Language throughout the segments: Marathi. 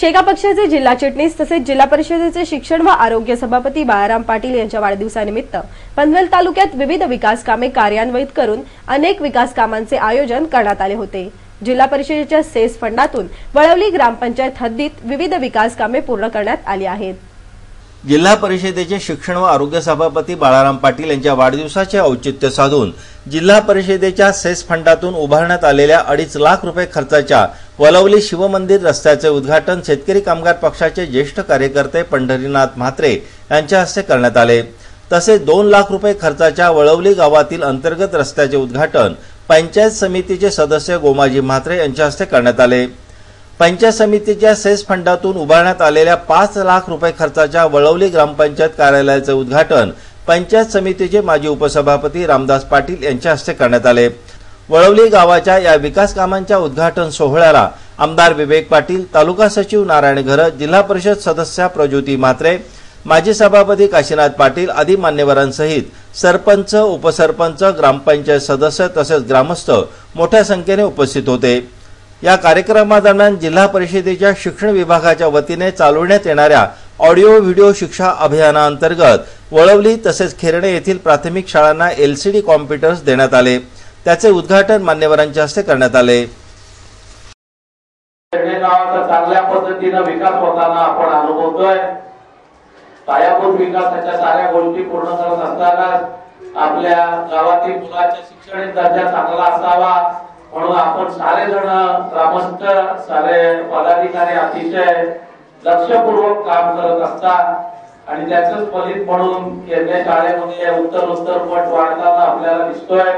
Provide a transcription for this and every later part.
शेका पक्षाचे जिल्हा चिटणीस तसेच जिल्हा परिषदेचे शिक्षण व आरोग्य सभापती बाळाराम पाटील यांच्या वाढदिवसानिमित्त पनवेल तालुक्यात विविध विकास कामे कार्यान्वित करून अनेक विकास कामांचे आयोजन करण्यात आले होते। जिल्हा परिषदेच्या सेस फंडातून वळवली ग्रामपंचायत हद्दीत विविध विकास कामे पूर्ण करण्यात आली आहेत। जिल्हा परिषदेचे शिक्षण व आरोग्य सभापती बाळाराम पाटील यांच्या वाढदिवसाचे औचित्य साधून जिल्हा परिषदेच्या सेस फंडातून उभारण्यात आलेल्या 2.5 लाख रुपये खर्चाच्या वळवली शिवमंदिर रस्त्याचे उद्घाटन शेतकरी कामगार पक्षाचे ज्येष्ठ कार्यकर्ते पंढरीनाथ म्हात्रे यांच्या हस्ते करण्यात आले। तसेच 2 लाख रुपये खर्चाच्या वळवली गावातील अंतर्गत रस्त्याचे उद्घाटन पंचायत समितीचे सदस्य गोमाजी म्हात्रे यांच्या हस्ते करण्यात आले। पंचायत समितीच्या सेस फंडातून उभारण्यात आलेल्या 5 लाख रुपये खर्चाच्या वळवली ग्रामपंचायत कार्यालयाचे उद्घाटन पंचायत समितीचे माजी उपसभापती रामदास पाटील यांच्या हस्ते करण्यात आले। वळवली गावाच्या या विकास कामांच्या उद्घाटन सोहळ्याला आमदार विवेक पाटील, तालुका सचिव नारायण घरत, जिल्हा परिषद सदस्य प्रज्योती म्हात्रे, माजी सभापती काशीनाथ पाटील आदी मान्यवरांसहित सरपंच, उपसरपंच, ग्रामपंचायत सदस्य तसेच ग्रामस्थ मोठ्या संख्येने उपस्थित होते। या कार्यक्रमादरम्यान जिल्हा परिषदेच्या शिक्षण विभागाच्या वतीने चालवण्यात येणाऱ्या ऑडिओ व्हिडिओ शिक्षा अभियानांतर्गत वळवली तसेच खेरणे येथील प्राथमिक शाळांना LCD कॉम्प्युटर्स देण्यात आले। त्याचे उद्घाटन मान्यवरांच्या हस्ते करण्यात आले। चांगल्या पद्धतीने विकास होताना आपण अनुभवतोय। पायाभूत विकासाच्या साऱ्या गोष्टी पूर्ण करत असताना आपल्या गावातील मुलांचा शैक्षणिक दर्जा चांगला असावा म्हणून आपण सारे जण ग्रामस्थ, सारे पदाधिकारी अतिशय लक्षपूर्वक काम करत असतात आणि त्याचंच फलित म्हणून केंद्रीय शाळेमध्ये उत्तर पट वाढताना आपल्याला दिसतोय।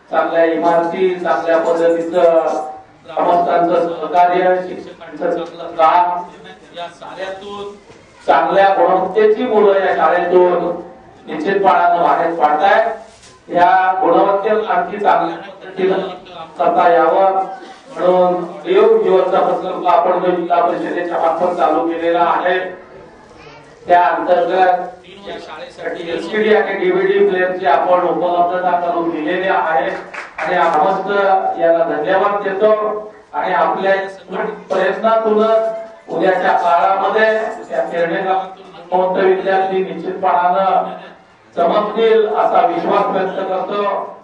चांगल्या इमारती, चांगल्या पद्धतीचं ग्रामस्थांचं सहकार्य, शिक्षकांचं चांगलं काम, या साऱ्यातून चांगल्या गुणवत्तेची मुलं या शाळेतून निश्चितपणानं बाहेर पडतायत। या गुणवत्तेला आणखी चांगल्या पद्धतीनं करता यावं म्हणून जीवनचा प्रकल्प आपण जो जिल्हा परिषदेच्या मार्फत चालू केलेला आहे त्या अंतर्गत या शाळेसाठी LCD आणि DVD प्लेअरची आपण उपलब्धता करून दिलेली आहे आणि आपण याला धन्यवाद देतो आणि आपल्या संघटित प्रयत्नातूनच उद्याच्या काळामध्ये त्या खेरणे गावातून विद्यार्थी निश्चितपणानं चमकतील असा विश्वास व्यक्त करतो।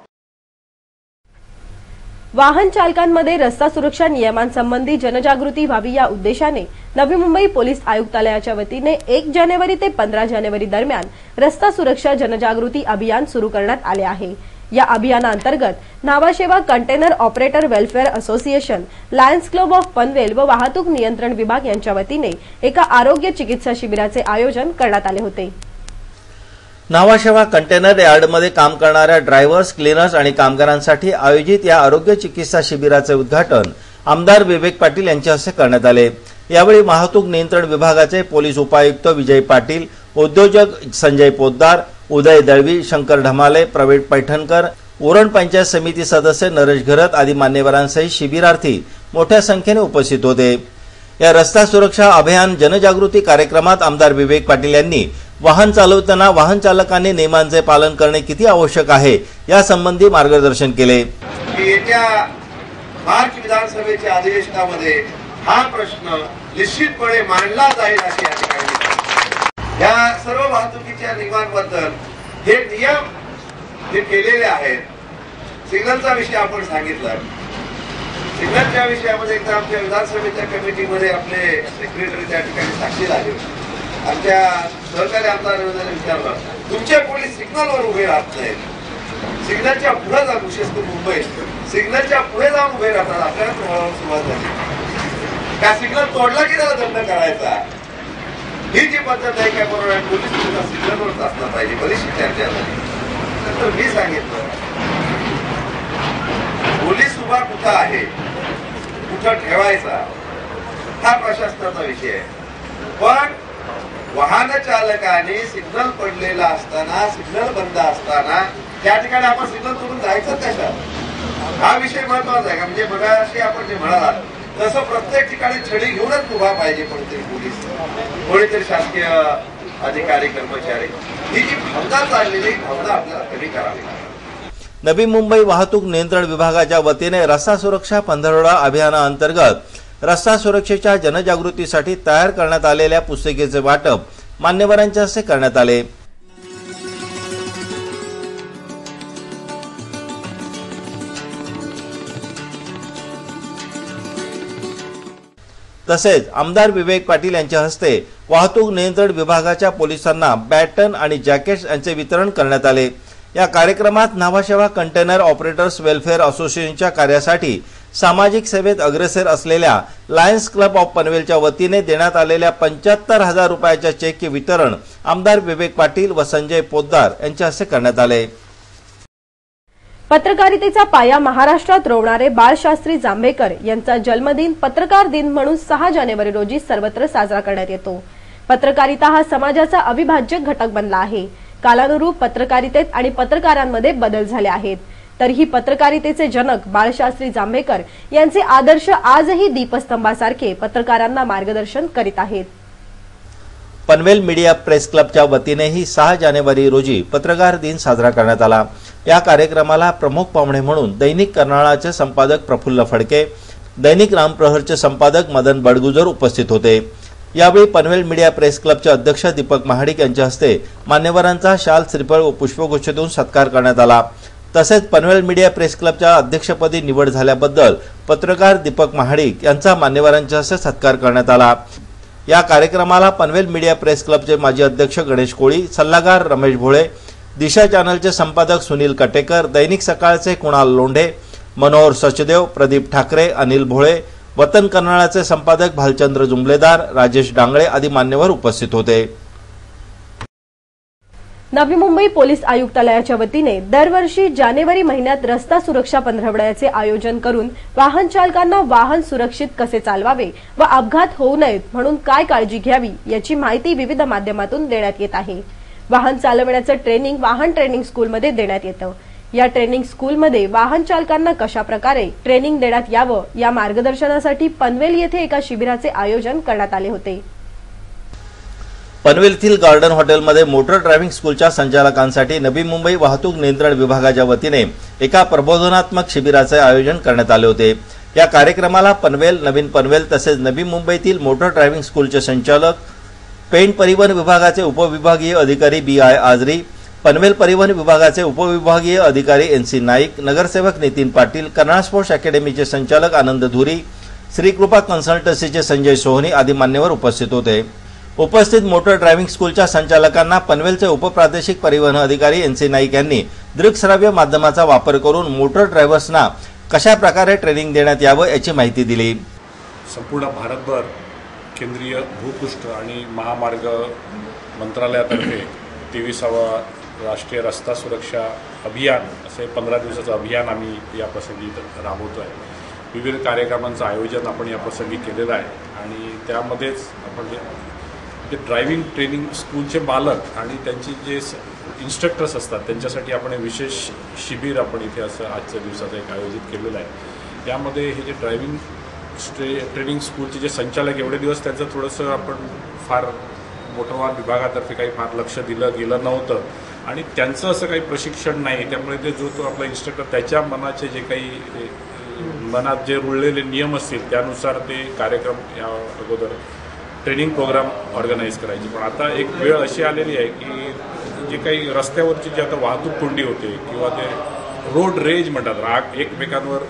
वाहन चालकांमध्ये रस्ता सुरक्षा नियमांसंबंधी जनजागृती व्हावी या उद्देशाने नवी मुंबई पोलीस आयुक्तालयाच्या वतीने 1 जानेवारी ते 15 जानेवारी दरम्यान रस्ता सुरक्षा जनजागृती अभियान सुरू करण्यात आले आहे। या अभियानांतर्गत Nhava Sheva container operator welfare association, lions club of Panvel व वाहतूक नियंत्रण विभाग यांच्या वतीने एका आरोग्य चिकित्सा शिबिराचे आयोजन करण्यात आले होते। नावाशेवा कंटेनर यार्डमध्ये काम करणाऱ्या ड्रायव्हर्स, क्लीनर्स आणि कामगारांसाठी आयोजित या आरोग्य चिकित्सा शिबिराचे उद्घाटन आमदार विवेक पाटील यांच्या हस्ते करण्यात आले। यावेळी वाहतूक नियंत्रण विभागाचे पोलीस उपायुक्त विजय पाटील, उद्योजक संजय पोद्दार, उदय दळवी, शंकर ढमाले, प्रवीण पैठणकर, उरण पंचायत समिती सदस्य नरेश घरत आदी मान्यवरांसहित शिबिरार्थी मोठ्या संख्येने उपस्थित होते। या रस्ता सुरक्षा अभियान जनजागृती कार्यक्रमात आमदार विवेक पाटील यांनी वाहन चालवताना वाहन चालकांनी नियमांचे पालन करणे किती आवश्यक आहे यासंबंधी मार्गदर्शन केले। येत्या मार्च विधानसभेच्या अधिवेशनामध्ये हा प्रश्न निश्चितपणे मांडला जाईल अशी या ठिकाणी या सर्व वाहतुकीच्या नियमांबद्दल हे नियम जे केलेले आहेत। सिग्नलचा विषय आपण सांगितला, सिग्नलच्या विषयामध्ये एकदा आमच्या विधानसभेच्या कमिटीमध्ये आपले सेक्रेटरी त्या ठिकाणी साक्षी झाले होते। आमच्या सहकारी आमदारांनी विचारलं, तुमचे पोलीस सिग्नलवर उभे राहत नाहीत, सिग्नलच्या पुढे जाऊन, विशेषतः मुंबईत सिग्नलच्या पुढे जाऊन उभे राहतात, आपल्याला सुरुवात झाली का सिग्नल तोडला की त्याला दंड करायचा, ही जी पद्धत आहे काय बरोबर आहे। पोलीस सिग्नलवरच असला पाहिजे, बरीचशी चर्चा झाली। नंतर मी सांगितलं पोलीस उभा कुठं आहे, कुठं ठेवायचा हा प्रशासनाचा विषय आहे, पण वाहन चालकाने सिग्नल पडलेला असताना, सिग्नल बंद असताना त्या ठिकाणी आपण सिग्नल तोडून जायचं कशा, हा विषय महत्वाचा आहे का। म्हणजे मगाशी आपण जे म्हणालात तसं प्रत्येक ठिकाणी छडी घेऊनच उभा पाहिजे कोणीतरी पोलीस, कोणीतरी शासकीय अधिकारी, कर्मचारी, ही जी भावना चाललेली भावना आपल्याला कमी करावी लागेल। नवी मुंबई वाहतूक नियंत्रण विभागाच्या वतीने रस्ता सुरक्षा पंधरवडा अभियानाअंतर्गत रस्ता सुरक्षेच्या जनजागृतीसाठी तयार करण्यात आलेल्या पुस्तिकेचे वाटप मान्यवरांच्या हस्ते करण्यात आले। तसेच आमदार विवेक पाटील यांच्या हस्ते वाहतूक नियंत्रण विभागाच्या पोलिसांना बॅटन आणि जॅकेट्स यांचे वितरण करण्यात आले। या कार्यक्रमात नाभाशेवा कंटेनर ऑपरेटर्स वेलफेअर असोसिएशनच्या कार्यासाठी सामाजिक सेवेत अग्रेसर असलेल्या लायन्स क्लब ऑफ पनवेलच्या वतीने देण्यात आलेल्या 75,000 रुपयाच्या चेकचे वितरण आमदार विवेक पाटील व संजय पोद्दार यांच्या हस्ते करण्यात आले। पत्रकारितेचा पाया महाराष्ट्रात रोवणारे बाळशास्त्री जांभेकर यांचा जन्मदिन पत्रकार दिन म्हणून 6 जानेवारी रोजी सर्वत्र साजरा करण्यात येतो। पत्रकारिता हा समाजाचा अविभाज्य घटक बनला आहे। कालानुरूप पत्रकारितेत आणि पत्रकारांमध्ये बदल झाले आहेत, तरीही पत्रकारितेचे जनक बाळशास्त्री जांभेकर यांचे आदर्श आजही दीपस्तंभासारखे पत्रकारांना मार्गदर्शन करीत आहेत। पनवेल मीडिया प्रेस क्लबच्या वतीनेही 6 जानेवारी रोजी पत्रकार दिन साजरा करण्यात आला। या कार्यक्रमाला प्रमुख पाहुणे म्हणून दैनिक कर्नाळाचे संपादक प्रफुल्ल फडके, दैनिक रामप्रहरचे संपादक मदन बडगुजर उपस्थित होते। यावेळी पनवेल मीडिया प्रेस क्लबचे अध्यक्ष दीपक महाडिक यांच्या हस्ते मान्यवरांचा शाल, श्रीफळ व पुष्पगुच्छ देऊन सत्कार करण्यात आला। तसेच पनवेल मीडिया प्रेस क्लबच्या अध्यक्षपदी निवड झाल्याबद्दल पत्रकार दीपक महाडिक यांचा मान्यवरांच्या हस्ते सत्कार करण्यात आला। या कार्यक्रमाला पनवेल मीडिया प्रेस क्लबचे माजी अध्यक्ष गणेश कोळी, सल्लागार रमेश भोळे, दिशा चॅनलचे संपादक सुनील कटेकर, दैनिक सकाळचे कुणाल लोंढे, मनोहर सचदेव, प्रदीप ठाकरे, अनिल भोळे, वतन कर्नाळाचे संपादक भालचंद्र जुंबलेदार, राजेश डांगळे आदी मान्यवर उपस्थित होते। नवी मुंबई पोलीस आयुक्तालयाच्या वतीने दरवर्षी जानेवारी महिन्यात रस्ता सुरक्षा पंधरवड्याचे आयोजन करून वाहन चालकांना वाहन सुरक्षित कसे चालवावे व अपघात होऊ नयेत म्हणून काय काळजी घ्यावी याची माहिती विविध माध्यमातून देण्यात येत आहे। वाहन चालवण्याचं ट्रेनिंग वाहन ट्रेनिंग स्कूलमध्ये देण्यात येतं। या ट्रेनिंग स्कूलमध्ये वाहन चालकांना कशा प्रकारे ट्रेनिंग देण्यात यावं या मार्गदर्शनासाठी पनवेल येथे एका शिबिराचे आयोजन करण्यात आले होते। पनवेलतील गार्डन हॉटेलमध्ये मोटर ड्रायव्हिंग स्कूलच्या संचालकांसाठी नवी मुंबई वाहतूक नियंत्रण विभागाच्या वतीने एका प्रबोधनात्मक शिबिराचे आयोजन करण्यात आले होते। या कार्यक्रमाला पनवेल, नवीन पनवेल तसेच नवी मुंबईतील मोटर ड्रायव्हिंग स्कूलचे संचालक, पेण परिवहन विभागाचे उपविभागीय अधिकारी BI आजरी, पनवेल परिवहन विभागाचे उपविभागीय अधिकारी NC नाईक, नगरसेवक नितीन पाटील, कर्नाळ स्पोर्ट्स अकॅडमीचे संचालक आनंद धुरी, श्रीकृपा कन्सल्टन्सीचे संजय सोहनी आदी मान्यवर उपस्थित होते। उपस्थित मोटर ड्रायव्हिंग स्कूलच्या संचालकांना पनवेलचे उपप्रादेशिक परिवहन अधिकारी NC नाईक यांनी दृकश्राव्य माध्यमाचा वापर करून मोटर ड्रायव्हर्सना कशा प्रकारे ट्रेनिंग देण्यात यावं याची माहिती दिली। संपूर्ण भारतभर केंद्रीय भूपृष्ठ आणि महामार्ग मंत्रालयातर्फे 23वा राष्ट्रीय रस्ता सुरक्षा अभियान असे 15 दिवसाचं अभियान आम्ही या प्रसंगी राबवतो आहे। विविध कार्यक्रमांचं आयोजन आपण या प्रसंगी केलेलं आहे आणि त्यामध्येच आपण जे ड्रायव्हिंग ट्रेनिंग स्कूलचे मालक आणि त्यांची जे इन्स्ट्रक्टर्स असतात त्यांच्यासाठी आपण विशेष शिबिर आपण इथे असं आजच्या दिवसाचं एक आयोजित केलेलं आहे। यामध्ये हे जे ड्रायव्हिंग ट्रेनिंग स्कूलचे जे संचालक एवढे दिवस त्यांचं थोडंसं आपण फार मोटर वाहन विभागातर्फे काही फार लक्ष दिलं गेलं नव्हतं आणि त्यांचं असं काही प्रशिक्षण नाही, त्यामुळे ते जो तो आपला इन्स्ट्रक्टर त्याच्या मनाचे जे काही मनात जे रुळलेले नियम असतील त्यानुसार ते कार्यक्रम या अगोदर ट्रेनिंग प्रोग्राम ऑर्गनाईज करायचे। पण आता एक वेळ अशी आलेली आहे की जे काही रस्त्यावरची जी आता वाहतूक कोंडी होते किंवा ते रोड रेज म्हणतात, राग एकमेकांवर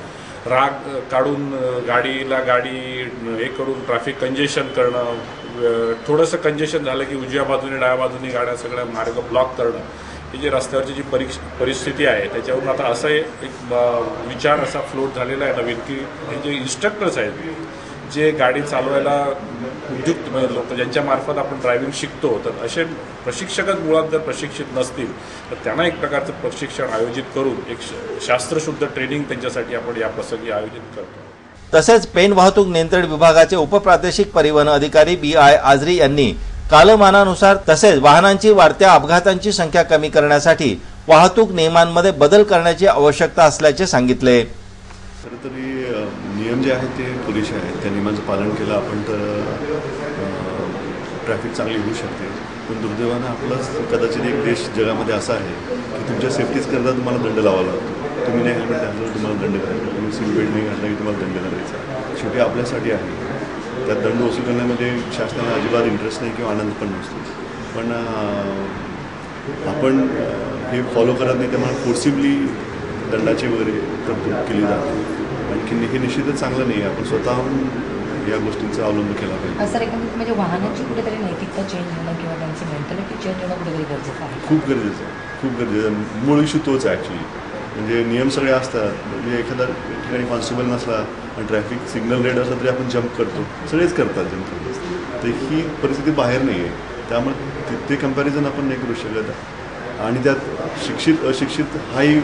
राग काढून गाडीला गाडी हे करून ट्रॅफिक कंजेशन करणं, थोडंसं कंजेशन झालं की उजव्या बाजूने डाव्या बाजूने गाड्या सगळ्या मार्ग ब्लॉक करणं, ही जी रस्त्यावरची जी परिस्थिती आहे त्याच्यावरून आता असा एक विचार असा फ्लोट झालेला आहे नवीन की हे जे इन्स्ट्रक्टर्स आहेत जे गाडी चालवायला उद्युक्त लोक ज्यांच्यामार्फत आपण ड्रायव्हिंग शिकतो, तर असे प्रशिक्षकच मुळात जर प्रशिक्षित नसतील तर त्यांना एक प्रकारचं प्रशिक्षण आयोजित करून एक शास्त्रशुद्ध ट्रेनिंग त्यांच्यासाठी आपण या प्रसंगी आयोजित करतो। तसेच पेण वाहतूक नियंत्रण विभागाचे उपप्रादेशिक परिवहन अधिकारी BI आजरी यांनी कालमानानुसार तसेच वाहनांची वाढत्या अपघातांची संख्या कमी करण्यासाठी वाहतूक नियमांमध्ये बदल करण्याची आवश्यकता असल्याचे सांगितले। खरं तरी नियम जे आहेत ते पुरेसे आहेत, त्या नियमांचं पालन केलं आपण तर ट्रॅफिक चांगली होऊ शकते। पण दुर्दैवानं आपलाच कदाचित एक देश जगामध्ये असा आहे की तुमच्या सेफ्टीज करता तुम्हाला दंड लावावा लागतो। तुम्ही नाही हेल्मेट घातलं तुम्हाला दंड करायचा, तुम्ही सीट बेल्ट नाही घातला की तुम्हाला दंड करायचा. शेवटी आपल्यासाठी आहे. त्यात दंड वसूल करण्यामध्ये शासनाला अजिबात इंटरेस्ट नाही किंवा आनंद पण नसतो. पण आपण हे फॉलो करत नाही, त्यामुळे फोर्सिबली दंडाची वगैरे तरतूद केली जाते. आणखी हे निश्चितच चांगलं नाही आहे. आपण स्वतःहून या गोष्टींचा अवलंब केला पाहिजे. सर, एकंदरीत म्हणजे वाहनांची कुठेतरी नैतिकता चेंज होणं किंवा त्यांची मेंटॅलिटी चेंज होणं कुठेतरी गरजेचं आहे. खूप गरजेचं आहे, खूप गरजेचं आहे. मूळ इश्यू तोच आहे ॲक्च्युली. म्हणजे नियम सगळे असतात, म्हणजे एखादा ठिकाणी कॉन्स्टेबल नसला आणि ट्रॅफिक सिग्नल रेड असला तरी आपण जंप करतो, सगळेच करतात जंप. तर ही परिस्थिती बाहेर नाही आहे. त्यामुळे ते कंपॅरिझन आपण नाही करू शकत. आणि त्यात शिक्षित अशिक्षित हाही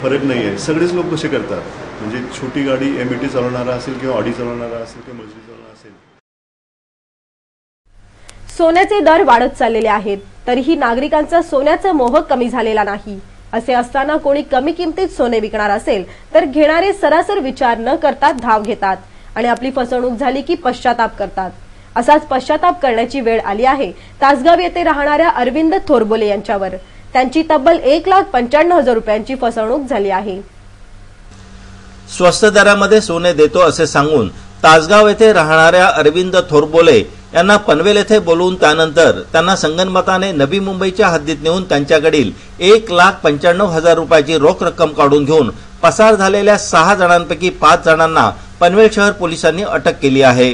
फरक नाही आहे. सगळेच लोक कसे करतात, म्हणजे छोटी गाडी MAT चालवणारा असेल किंवा ऑडी चालवणारा असेल किंवा मर्सिडीज चालवणारा असेल. सोन्याचे दर वाढत चाललेले आहेत, तरीही नागरिकांचा सोन्याचा मोह कमी झालेला नाही. असे असताना कोणी कमी किमतीत सोने विकणार असेल तर घेणारे सरासर विचार न करता धाव घेतात आणि आपली फसवणूक झाली की पश्चाताप करतात. असाच पश्चाताप करण्याची वेळ आली आहे तासगाव येथे राहणाऱ्या अरविंद थोरबोले यांच्यावर. त्यांची तब्बल 1,95,000 रुपयांची फसवणूक झाली आहे. स्वस्त दरामध्ये सोने देतो असे सांगून तासगाव येथे राहणाऱ्या अरविंद थोरबोले यांना पनवेल येथे बोलवून त्यानंतर त्यांना संगनमताने नवी मुंबईच्या हद्दीत नेऊन त्यांच्याकडील 1,95,000 रुपयाची रोख रक्कम काढून घेऊन पसार झालेल्या 6 जणांपैकी 5 जणांना पनवेल शहर पोलिसांनी अटक केली आहे.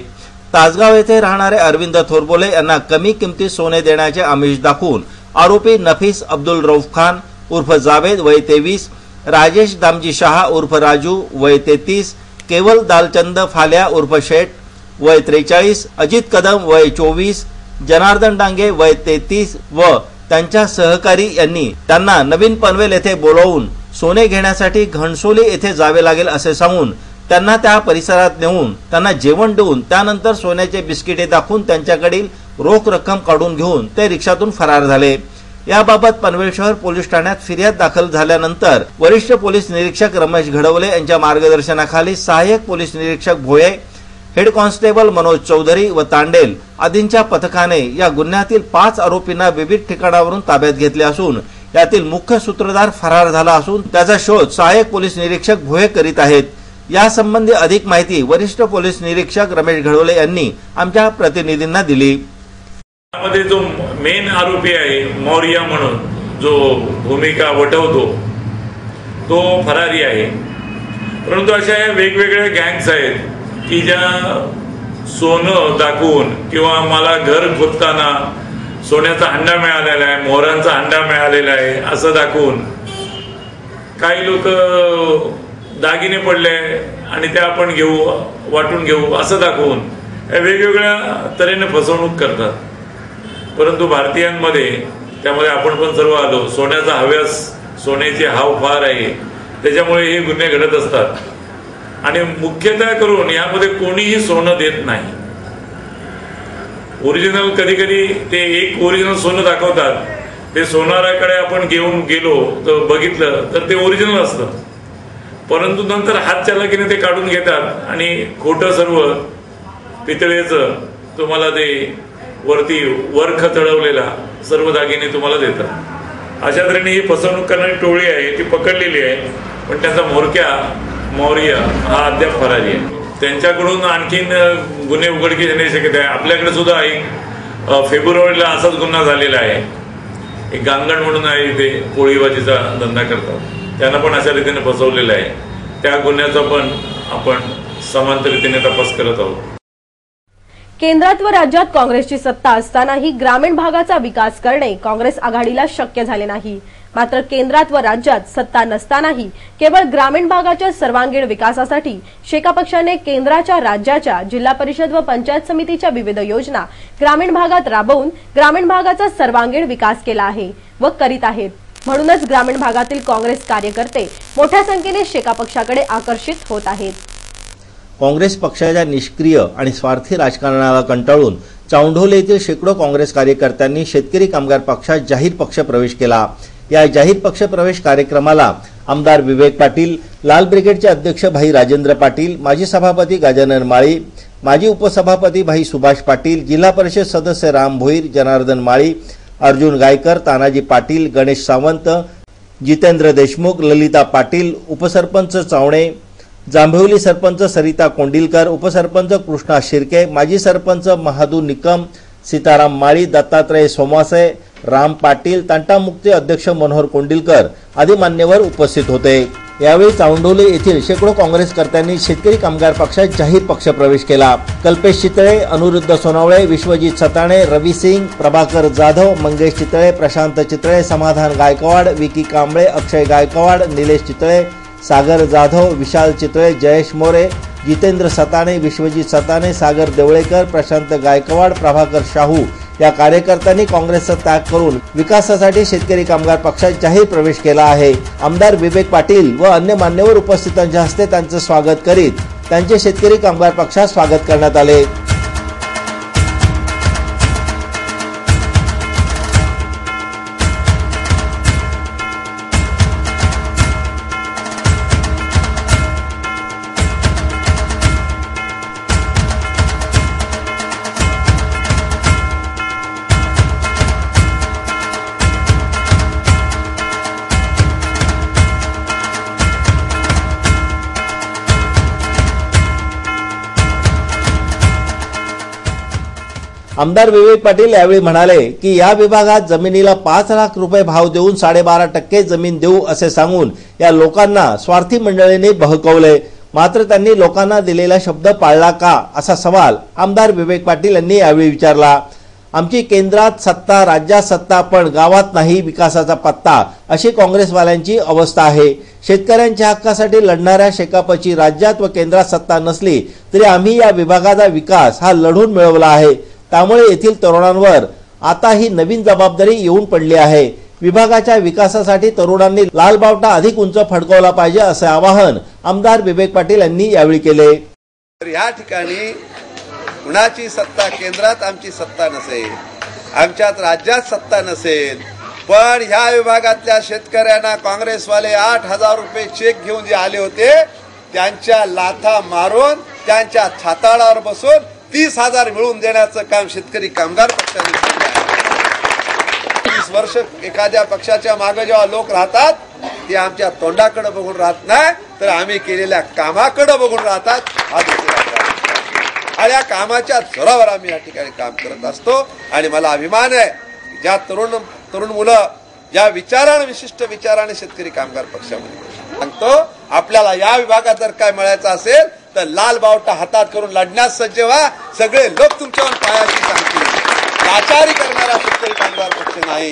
तासगाव येथे राहणारे अरविंद थोरबोले यांना कमी किमतीत सोने देण्याचे आमिष दाखवून आरोपी नफीस अब्दुल रऊफ खान उर्फ जावेद वय 23, राजेश दामजी शहा उर्फ राजू वय 33, केवल दालचंद फाल्या उर्फ शेठ वय 43, अजित कदम वय 24, जनार्दन डांगे वय 33 व त्यांच्या सहकारी यांनी त्यांना नवीन पनवेल येथे बोलावून सोने घेण्यासाठी घणसोली येथे जावे लागेल असे सांगून त्यांना त्या परिसरात नेऊन त्यांना जेवण देऊन त्यानंतर सोन्याचे बिस्किटे दाखवून त्यांच्याकडील रोख रक्कम काढून घेऊन ते रिक्षातून फरार झाले. याबाबत पनवेल शहर पोलीस ठाण्यात फिर्याद दाखल झाल्यानंतर वरिष्ठ पोलीस निरीक्षक रमेश घडवले यांच्या मार्गदर्शनाखाली सहाय्यक पोलीस निरीक्षक भोये, हेड कॉन्स्टेबल मनोज चौधरी व तांडेल आदींच्या पथकाने या गुन्ह्यातील 5 आरोपींना विविध ठिकाणावरून ताब्यात घेतले असून यातील मुख्य सूत्रधार फरार झाला असून त्याचा शोध सहाय्यक पोलीस निरीक्षक भोये करीत आहेत. यासंबंधी अधिक माहिती वरिष्ठ पोलीस निरीक्षक रमेश घडवले यांनी आमच्या प्रतिनिधींना दिली. त्यामध्ये जो मेन आरोपी आहे मौर्या म्हणून जो भूमिका वटवतो तो फरारी आहे. परंतु अशा वेगवेगळ्या गँग्स आहेत की ज्या सोनं दाखवून किंवा मला घर खोदताना सोन्याचा हंडा मिळालेला आहे, मोहरांचा हंडा मिळालेला आहे असं दाखवून काही लोक दागिने पडले आणि ते आपण घेऊ वाटून घेऊ असं दाखवून वेगवेगळ्या तऱ्हेने फसवणूक करतात. परंतु भारतीयांमध्ये त्यामध्ये आपण पण सर्व आलो, सोन्याचा हव्यास, सोन्याची हाव फार आहे, त्याच्यामुळे हे गुन्हे घडत असतात. आणि मुख्यतः करून यामध्ये कोणीही सोनं देत नाही. ओरिजिनल कधी कधी ते एक ओरिजिनल सोनं दाखवतात, ते सोनाराकडे आपण घेऊन गेलो तर बघितलं तर ते ओरिजिनल असतं, परंतु नंतर हात चालाकीने ते काढून घेतात आणि खोटं सर्व पितळेचं तुम्हाला ते वरती वर्ख चढवलेला सर्व दागिने तुम्हाला देतात. अशा तऱ्हेने ही फसवणूक करणारी टोळी आहे ती पकडलेली आहे, पण त्यांचा मौर्य हा अद्याप फरारी आहे. त्यांच्याकडून आणखीन गुन्हे उघडकीस येण्याची शक्यता आहे. आपल्याकडे सुद्धा एक फेब्रुवारीला असाच गुन्हा झालेला आहे. एक गांगण म्हणून आहे, इथे पोळीबाजीचा धंदा करतात, त्यांना पण अशा रीतीने फसवलेलं आहे. त्या गुन्ह्याचा पण आपण समांतर रीतीने तपास करत आहोत. केंद्रात व राज्यात काँग्रेसची सत्ता असतानाही ग्रामीण भागाचा विकास करणे काँग्रेस आघाडीला शक्य झाले नाही. मात्र केंद्रात व राज्यात सत्ता नसतानाही केवळ ग्रामीण भागाच्या सर्वांगीण विकासासाठी शेका पक्षाने केंद्राच्या, राज्याच्या, जिल्हा परिषद व पंचायत समितीच्या विविध योजना ग्रामीण भागात राबवून ग्रामीण भागाचा सर्वांगीण विकास केला आहे व करीत आहेत. म्हणूनच ग्रामीण भागातील काँग्रेस कार्यकर्ते मोठ्या संख्येने शेका पक्षाकडे आकर्षित होत आहेत. काँग्रेस पक्षाच्या निष्क्रिय आणि स्वार्थी राजकारणाला कंटाळून चांडोले येथील शेकडो काँग्रेस कार्यकर्त्यांनी शेतकरी कामगार पक्षात जाहीर पक्ष प्रवेश केला. या जाहीर पक्ष प्रवेश कार्यक्रमाला आमदार विवेक पाटील, लाल ब्रिगेडचे अध्यक्ष भाई राजेंद्र पाटील, माजी सभापती गजानन माळी, माजी उपसभापती भाई सुभाष पाटील, जिल्हा परिषद सदस्य राम भोईर, जनार्दन माळी, अर्जुन गायकर, तानाजी पाटील, गणेश सावंत, जितेंद्र देशमुख, ललिता पाटील, उपसरपंच चावणे, जांभिवली सरपंच सरिता कोंडिलकर, उपसरपंच कृष्णा शिर्के, माजी सरपंच महादू निकम, सीताराम माळी, दत्तात्रय सोमासे, राम पाटील, तंटामुक्ती अध्यक्ष मनोहर कोंडिलकर आदी मान्यवर उपस्थित होते। यावेळी चावंडोली येथील शेकडो काँग्रेसकर्त्यांनी शेतकरी कामगार पक्षात जाहीर पक्षप्रवेश केला। कल्पेश चितळे, अनुरुद्ध सोनावळे, विश्वजित सताणे, रवी सिंग, प्रभाकर जाधव, मंगेश चितळे, प्रशांत चितळे, समाधान गायकवाड, विकी कांबळे, अक्षय गायकवाड, निलेश चितळे, सागर जाधव, विशाल चितळे, जयेश मोरे, जितेंद्र सताणे, विश्वजित सताणे, सागर देवळेकर, प्रशांत गायकवाड, प्रभाकर शाहू या कार्यकर्त्यांनी काँग्रेसचा त्याग करून विकासासाठी शेतकरी कामगार पक्षात जाहीर प्रवेश केला आहे। आमदार विवेक पाटील व अन्य मान्यवर उपस्थितांच्या हस्ते त्यांचे स्वागत करीत त्यांचे शेतकरी कामगार पक्षात स्वागत करण्यात आले। आमदार विवेक पाटील यावेळी म्हणाले की या विभागात जमिनीला 5 लाख रुपये भाव देऊन 12.5% जमीन देऊ असे सांगून या लोकांना स्वार्थी मंडळींनी बहकवले। मात्र त्यांनी लोकांना दिलेला शब्द पाळला का असा सवाल आमदार विवेक पाटील यांनी यावेळी विचारला। आमची केंद्रात सत्ता, राज्यात सत्ता, पण गावात नाही विकासाचा पत्ता, अशी काँग्रेसवाल्यांची अवस्था आहे। शेतकऱ्यांच्या हक्कासाठी लढणाऱ्या शेकापची राज्यात व केंद्रात सत्ता नसली तरी आम्ही या विभागाचा विकास हा लढून मिळवला आहे। त्यामुळे येथील तरुणांवर आता ही नवीन जबाबदारी येऊन पडली आहे। विभागाच्या विकासासाठी तरुणांनी लाल बावटा अधिक उंच फडकवला पाहिजे असे आवाहन आमदार विवेक पाटील यांनी यावेळी केले। या ठिकाणी कुणाची सत्ता, केंद्रात आमची सत्ता नसेल, आमच्यात राज्यात सत्ता नसेल, पण ह्या विभागातल्या शेतकऱ्यांना काँग्रेसवाले 8,000 रुपये चेक घेऊन जे आले होते त्यांच्या लाथा मारून त्यांच्या छाताळावर बसून 30,000 मिळवून देण्याचं काम शेतकरी कामगार पक्षाने केलं आहे। 30 वर्ष एखाद्या पक्षाच्या मागे जेव्हा लोक राहतात ते आमच्या तोंडाकडे बघून राहत नाही, तर आम्ही केलेल्या कामाकडे बघून राहतात। हा आणि या कामाच्या जोरावर आम्ही या ठिकाणी काम करत असतो आणि मला अभिमान आहे ज्या तरुण मुलं ज्या विचाराने, विशिष्ट विचाराने शेतकरी कामगार पक्षामध्ये सांगतो, आपल्याला या विभागात जर काय मिळायचं असेल तर लाल बावटा हातात करून लढण्यास सज्ज व्हा। सगळे लोक तुमच्यावर पायाशी सांगतील, लाचारी करणारा शेतकरी कामगार पक्ष नाही।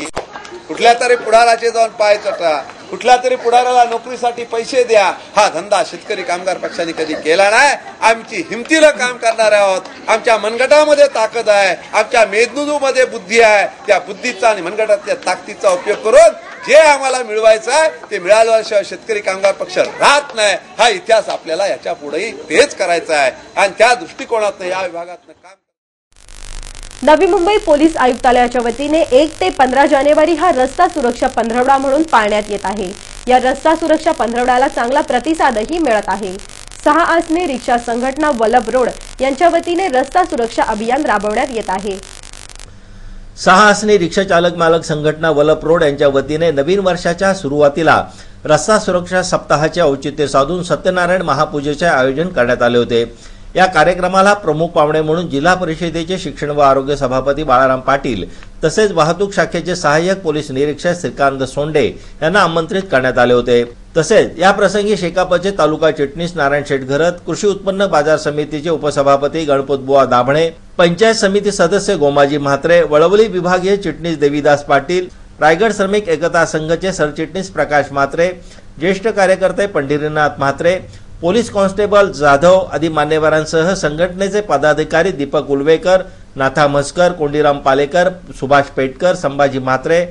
कुठल्या तरी पुढाराचे जाऊन पाय चटा, कुठल्या तरी पुढाराला नोकरीसाठी पैसे द्या, हा धंदा शेतकरी कामगार पक्षाने कधी केला नाही। आमची हिमतीला काम करणार आहोत, आमच्या मनगटामध्ये ताकद आहे, आमच्या मेदनूमध्ये बुद्धी आहे, त्या बुद्धीचा आणि मनगटातल्या ताकदीचा उपयोग करून जे आम्हाला मिळवायचं आहे ते मिळाल्याशिवाय शेतकरी कामगार पक्ष राहत नाही। हा इतिहास आपल्याला याच्या पुढेही तेच करायचा आहे आणि त्या दृष्टिकोनातून या विभागातनं काम। नवी मुंबई पोलीस आयुक्तालयाच्या वतीने 1 ते 15 जानेवारी हा रस्ता सुरक्षा पंधरवडा म्हणून पाळण्यात येत आहे। या रस्ता सुरक्षा पंधरवड्याला चांगला प्रतिसादही मिळत आहे। 6 आसने रिक्षा संघटना वल्लभ रोड यांच्या वतीने रस्ता सुरक्षा अभियान राबवण्यात येत आहे। 6 आसने रिक्षा चालक मालक संघटना वल्लभ रोड यांच्या वतीने नवीन वर्षाच्या सुरुवातीला रस्ता सुरक्षा सप्ताहाचे औचित्य साधून सत्यनारायण महापूजेचे आयोजन करण्यात आले होते। या कार्यक्रमाला प्रमुख पाहुणे म्हणून जिल्हा परिषदेचे शिक्षण व आरोग्य सभापती बाळाराम पाटील तसेच वाहतूक शाखेचे सहाय्यक पोलीस निरीक्षक श्रीकांत सोंडे यांना आमंत्रित करण्यात आले होते। तसेच या प्रसंगी शेकापचे तालुका चिटणीस नारायण शेठ घरत, कृषी उत्पन्न बाजार समितीचे उपसभापती गणपतबुवा दाभणे, पंचायत समिती सदस्य गोमाजी म्हात्रे, वळवली विभागीय चिटणीस देवीदास पाटील, रायगड श्रमिक एकता संघाचे सरचिटणीस प्रकाश म्हात्रे, ज्येष्ठ कार्यकर्ते पंढरीनाथ म्हात्रे, पोलीस कॉन्स्टेबल जाधव आदी मान्यवरांसह संघटनेचे पदाधिकारी दीपक उलवेकर, नाथा म्हसकर, कोंडीराम पालेकर, सुभाष पेटकर, संभाजी म्हात्रे,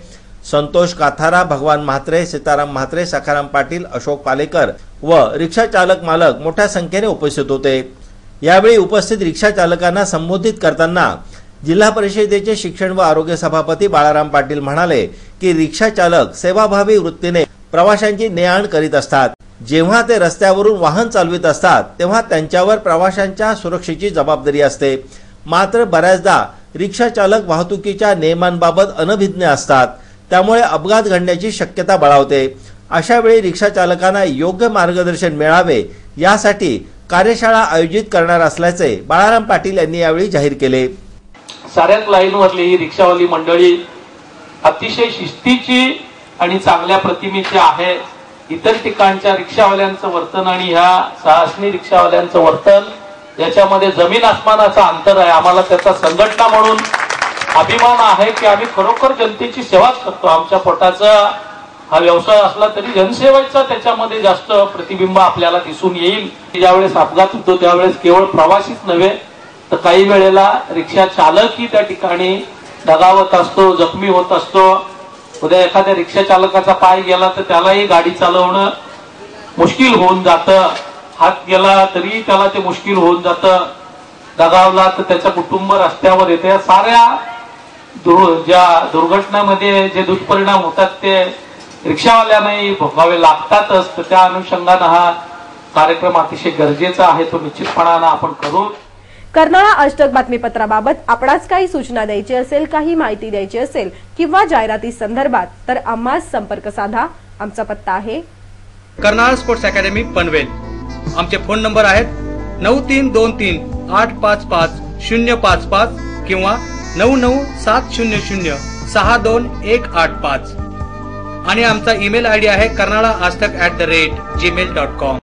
संतोष काथारा, भगवान म्हात्रे, सीताराम म्हात्रे, सखाराम पाटील, अशोक पालेकर व रिक्षा चालक मालक मोठ्या संख्येने उपस्थित होते। यावेळी उपस्थित रिक्षा चालकांना संबोधित करताना जिल्हा परिषदेचे शिक्षण व आरोग्य सभापती बाळाराम पाटील म्हणाले की रिक्षा चालक सेवाभावी वृत्तीने प्रवाशांची ने-आण करीत असतात। जेव्हा ते रस्त्यावरून वाहन चालवित असतात तेव्हा त्यांच्यावर प्रवाशांच्या सुरक्षेची जबाबदारी असते। मात्र बऱ्याचदा रिक्षा चालक वाहतुकीच्या नियमांबाबत अनभिज्ञ असतात, त्यामुळे अपघात घडण्याची शक्यता बळावते। अशा वेळी रिक्षा चालकांना योग्य मार्गदर्शन मिळावे यासाठी कार्यशाळा आयोजित करणार असल्याचे बाळाराम पाटील यांनी यावेळी जाहीर केले. साऱ्याच लाईनवरली ही रिक्षावाली मंडळी अतिशय शिस्तीची आणि चांगल्या प्रतिमेची आहे. इतर ठिकाणच्या रिक्षावाल्यांचं वर्तन आणि ह्या साहसनी रिक्षावाल्यांचं वर्तन याच्यामध्ये जमीन आसमानाचं अंतर आहे. आम्हाला त्याचा संघटना म्हणून अभिमान आहे की आम्ही खरोखर जनतेची सेवाच करतो. आमच्या पोटाचा हा व्यवसाय असला तरी जनसेवेचा त्याच्यामध्ये जास्त प्रतिबिंब आपल्याला दिसून येईल. ज्यावेळेस अपघात होतो त्यावेळेस केवळ प्रवासीच नव्हे तर काही वेळेला रिक्षा चालकही त्या ठिकाणी दगावत असतो, जखमी होत असतो. उद्या एखाद्या रिक्षा चालकाचा पाय गेला तर त्यालाही गाडी चालवणं मुश्किल होऊन जातं. हात गेला तरी त्याला ते मुश्किल होऊन जातं. दगावला तर त्याचं कुटुंब रस्त्यावर येते. या साऱ्या ज्या दुर्घटनेमध्ये जे दुष्परिणाम होतात ते रिक्षावाल्यांनाही भोगावे लागतातच. तर त्या अनुषंगाने हा कार्यक्रम अतिशय गरजेचा आहे. तो निश्चितपणाने आपण करू. कर्नाळा अष्टक बातमीपत्राबाबत आपणास काही सूचना द्यायची असेल, काही माहिती द्यायची असेल किंवा जाहिराती संदर्भात तर आम्हास संपर्क साधा. आमचा पत्ता आहे कर्नाळा स्पोर्ट्स अकॅडमी पनवेल. आमचे फोन नंबर आहेत 9323855055 किंवा 9970062185 आणि आमचा ईमेल आयडी आहे karnalaastak@gmail.com.